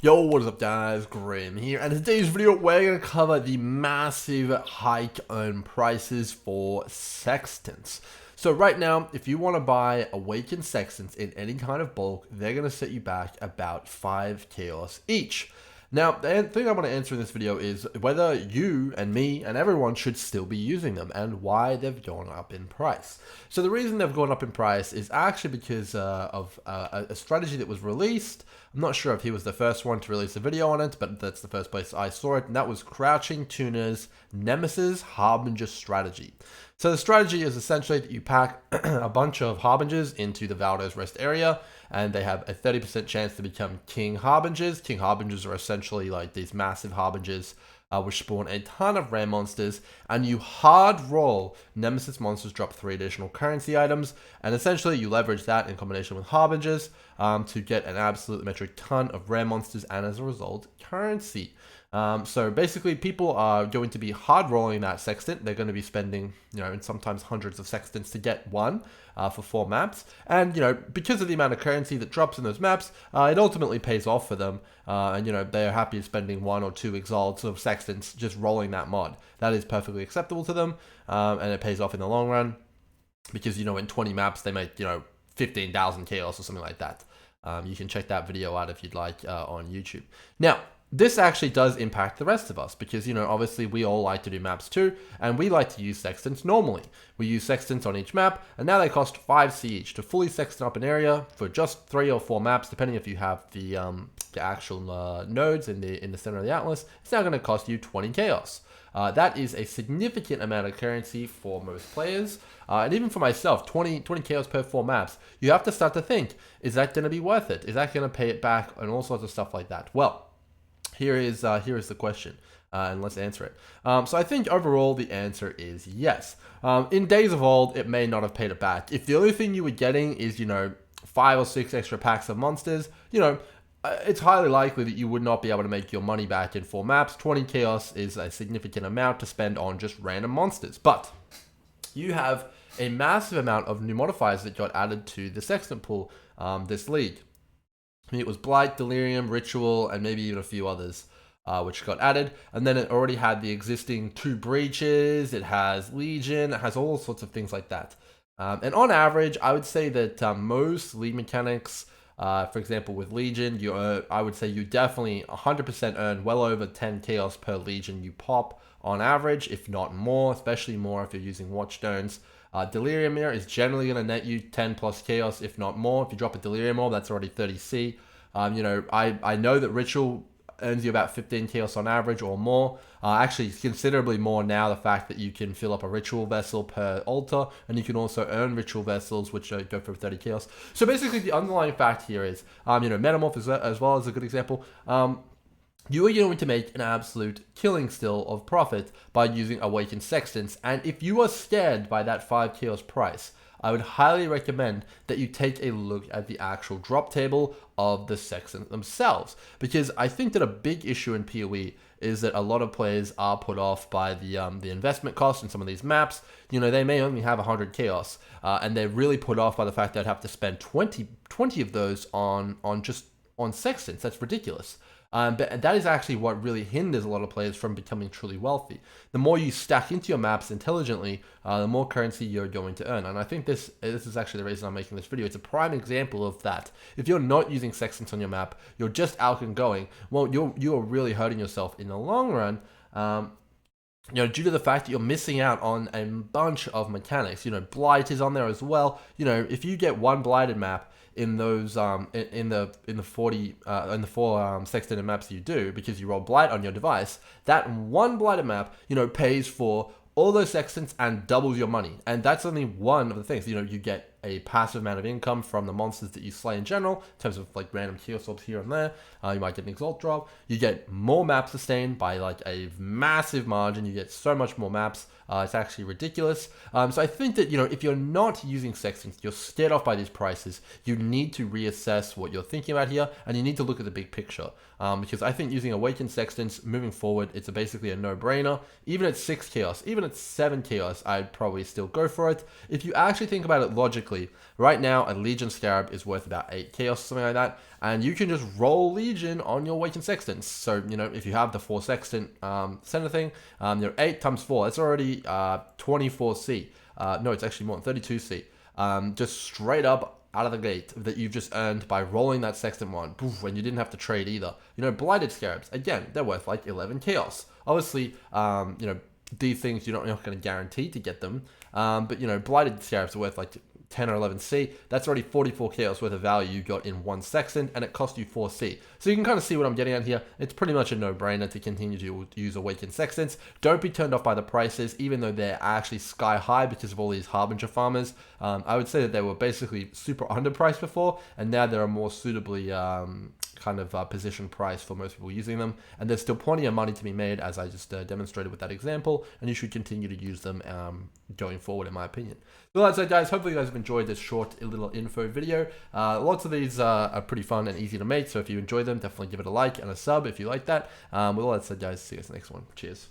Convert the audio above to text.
Yo, what is up guys, Grim here, and in today's video we're going to cover the massive hike on prices for Sextants. So right now, if you want to buy Awakened Sextants in any kind of bulk, they're going to set you back about 5 chaos each. Now, the thing I want to answer in this video is whether you and me and everyone should still be using them and why they've gone up in price. So the reason they've gone up in price is actually because of a strategy that was released. I'm not sure if he was the first one to release a video on it, but that's the first place I saw it, and that was Crouching Tuner's Nemesis Harbinger strategy. So the strategy is essentially that you pack a bunch of Harbingers into the Valdo's Rest area, and they have a 30% chance to become King Harbingers. King Harbingers are essentially like these massive Harbingers which spawn a ton of rare monsters, and you hard roll Nemesis monsters drop 3 additional currency items, and essentially you leverage that in combination with Harbingers to get an absolute metric ton of rare monsters, and as a result, currency. So basically people are going to be hard rolling that sextant. They're going to be spending, and sometimes hundreds of sextants to get one for 4 maps. And, because of the amount of currency that drops in those maps, it ultimately pays off for them. And, they are happy spending 1 or 2 exalts of sextants just rolling that mod. That is perfectly acceptable to them. And it pays off in the long run because, in 20 maps, they make, 15,000 chaos or something like that. You can check that video out if you'd like on YouTube. Now, this actually does impact the rest of us because, obviously we all like to do maps too, and we like to use sextants normally. We use sextants on each map, and now they cost 5C each to fully sextant up an area for just 3 or 4 maps, depending if you have the actual nodes in the center of the atlas. It's now going to cost you 20 chaos. That is a significant amount of currency for most players, and even for myself, 20 chaos per 4 maps. You have to start to think, is that going to be worth it? Is that going to pay it back, and all sorts of stuff like that? Well, here is the question, and let's answer it. So I think overall the answer is yes. In days of old, it may not have paid it back. If the only thing you were getting is 5 or 6 extra packs of monsters, it's highly likely that you would not be able to make your money back in 4 maps. 20 chaos is a significant amount to spend on just random monsters, but you have a massive amount of new modifiers that got added to the Sextant pool this league. It was Blight, Delirium, Ritual, and maybe even a few others which got added. And then it already had the existing 2 Breaches, it has Legion, it has all sorts of things like that. And on average, I would say that most league mechanics, for example with Legion, I would say you definitely 100% earn well over 10 chaos per Legion you pop on average, if not more, especially more if you're using Watchstones. Delirium here is generally going to net you 10 plus chaos, if not more. If you drop a Delirium orb, that's already 30C. I know that Ritual earns you about 15 chaos on average or more. Actually, considerably more now, the fact that you can fill up a Ritual Vessel per altar, and you can also earn Ritual Vessels, which go for 30 chaos. So basically, the underlying fact here is, Metamorph as well as a good example. You are going to make an absolute killing still of profit by using Awakened Sextants, and if you are scared by that 5 chaos price, I would highly recommend that you take a look at the actual drop table of the Sextants themselves, because I think that a big issue in PoE is that a lot of players are put off by the investment cost in some of these maps. They may only have 100 chaos, and they're really put off by the fact that they'd have to spend 20 of those on Sextants. That's ridiculous. But that is actually what really hinders a lot of players from becoming truly wealthy. The more you stack into your maps intelligently, the more currency you're going to earn. And I think this is actually the reason I'm making this video. It's a prime example of that. If you're not using Sextants on your map, you're just out and going, well, you're really hurting yourself in the long run. Due to the fact that you're missing out on a bunch of mechanics. Blight is on there as well. If you get one blighted map in those in the 4 sextant maps you do, because you roll blight on your device, that one blighted map pays for all those sextants and doubles your money. And that's only one of the things. You get a passive amount of income from the monsters that you slay in general, in terms of like random chaos orbs here and there. You might get an exalt drop. You get more map sustain by like a massive margin. You get so much more maps. It's actually ridiculous. So I think that, if you're not using Sextants, you're scared off by these prices, you need to reassess what you're thinking about here, and you need to look at the big picture. Because I think using Awakened Sextants moving forward, it's basically a no-brainer. Even at 6 chaos, even at 7 chaos, I'd probably still go for it. If you actually think about it logically, logically, right now a Legion Scarab is worth about 8 chaos or something like that, and you can just roll Legion on your Awakened Sextants. So, you know, if you have the 4 Sextant center thing, 8 times 4, that's already 24C. No, it's actually more than 32C. Just straight up out of the gate that you've just earned by rolling that Sextant one, poof, and you didn't have to trade either. You know, Blighted Scarabs, again, they're worth like 11 chaos. Obviously, you know, these things you're not going to guarantee to get them, but you know, Blighted Scarabs are worth like 10 or 11C. That's already 44 chaos worth of value you got in 1 Sextant, and it cost you 4C. So you can kind of see what I'm getting at here. It's pretty much a no-brainer to continue to use Awakened Sextants. Don't be turned off by the prices, even though they're actually sky high because of all these Harbinger farmers. I would say that they were basically super underpriced before, and now they're a more suitably kind of position price for most people using them, and there's still plenty of money to be made, as I just demonstrated with that example, and you should continue to use them going forward, in my opinion. So that's it, guys. Hopefully you guys have enjoyed this short little info video. Lots of these are pretty fun and easy to make, so if you enjoy them, definitely give it a like and a sub if you like that. With all that said, guys, see you guys in the next one. Cheers.